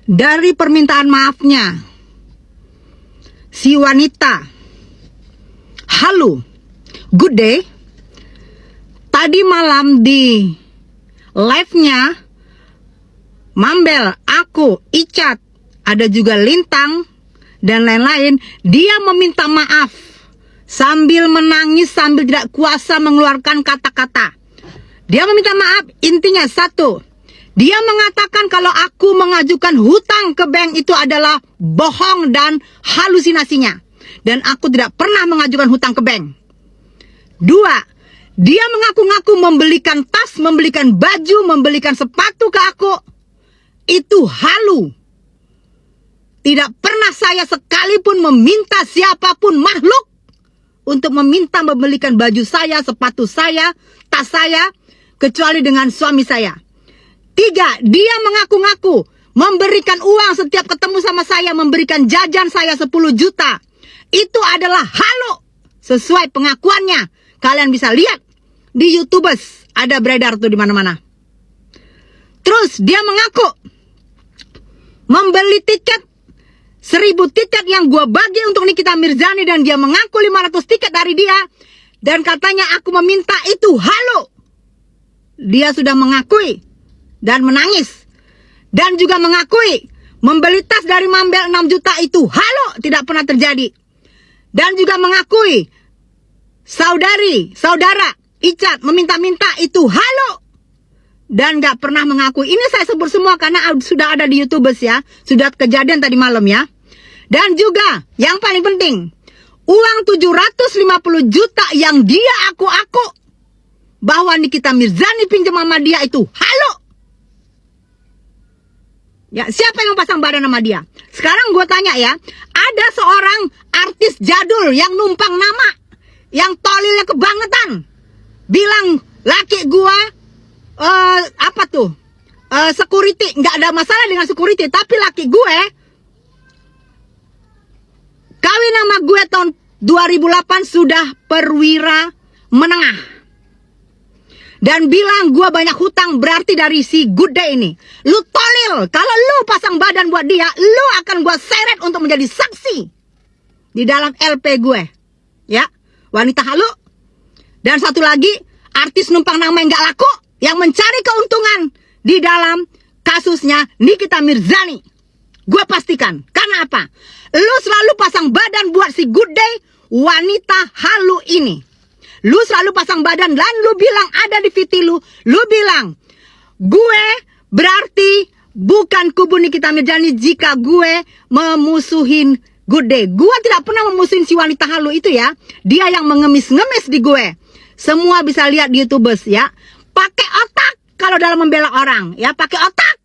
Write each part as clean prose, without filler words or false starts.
dari permintaan maafnya si wanita Halu Good Day tadi malam di live-nya Mambel, aku, Icat, ada juga Lintang dan lain-lain. Dia meminta maaf sambil menangis, sambil tidak kuasa mengeluarkan kata-kata. Dia meminta maaf, intinya satu, dia mengatakan kalau aku mengajukan hutang ke bank itu adalah bohong dan halusinasinya, dan aku tidak pernah mengajukan hutang ke bank. Dua, dia mengaku-ngaku membelikan tas, membelikan baju, membelikan sepatu ke aku. Itu halu. Tidak pernah saya sekalipun meminta siapapun makhluk untuk meminta membelikan baju saya, sepatu saya, tas saya, kecuali dengan suami saya. Tiga, dia mengaku-ngaku memberikan uang setiap ketemu sama saya, memberikan jajan saya 10 juta. Itu adalah halu. Sesuai pengakuannya. Kalian bisa lihat di YouTubers, ada beredar tuh di mana-mana. Terus dia mengaku membeli tiket 1000 tiket yang gue bagi untuk Nikita Mirzani, dan dia mengaku 500 tiket dari dia, dan katanya aku meminta. Itu halu. Dia sudah mengakui dan menangis, dan juga mengakui membeli tas dari Mambel 6 juta. Itu halu, tidak pernah terjadi. Dan juga mengakui saudara Icat meminta-minta. Itu halu. Dan gak pernah mengakui. Ini saya sebut semua karena sudah ada di YouTubers ya. Sudah kejadian tadi malam ya. Dan juga yang paling penting, uang 750 juta yang dia aku-aku bahwa Nikita Mirzani pinjam sama dia, itu halu. Ya, siapa yang pasang badan sama dia? Sekarang gue tanya ya, ada seorang artis jadul yang numpang nama, yang tolilnya kebangetan, bilang laki gue security, nggak ada masalah dengan security, tapi laki gue kawin sama gue tahun 2008 sudah perwira menengah, dan bilang gue banyak hutang, berarti dari si Good Day ini. Lu tolil, kalau lu pasang badan buat dia, lu akan gue seret untuk menjadi saksi di dalam LP gue ya, wanita halu. Dan satu lagi, artis numpang nama yang gak laku, yang mencari keuntungan di dalam kasusnya Nikita Mirzani. Gue pastikan. Karena apa? Lu selalu pasang badan buat si Good Day, wanita halu ini. Lu selalu pasang badan, dan lu bilang ada di VT lu. Lu bilang, gue berarti bukan kubu Nikita Mirzani jika gue memusuhin Good Day. Gue tidak pernah memusuhin si wanita halu itu ya. Dia yang mengemis-ngemis di gue. Semua bisa lihat di YouTubers ya. Pakai otak kalau dalam membela orang ya, pakai otak.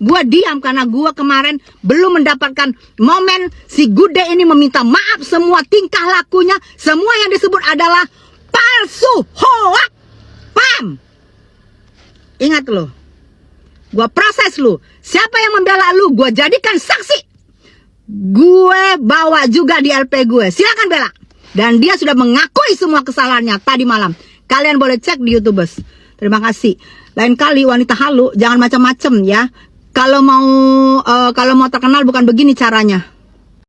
Gue diam karena gue kemarin belum mendapatkan momen si Good Day ini meminta maaf. Semua tingkah lakunya, semua yang disebut adalah palsu, hoak. Paham? Ingat lo, gue proses lu. Siapa yang membela lu, gue jadikan saksi. Gue bawa juga di LP gue. Silakan bela. Dan dia sudah mengakui semua kesalahannya tadi malam. Kalian boleh cek di YouTubers. Terima kasih. Lain kali wanita halu jangan macam-macam ya. Kalau mau terkenal bukan begini caranya.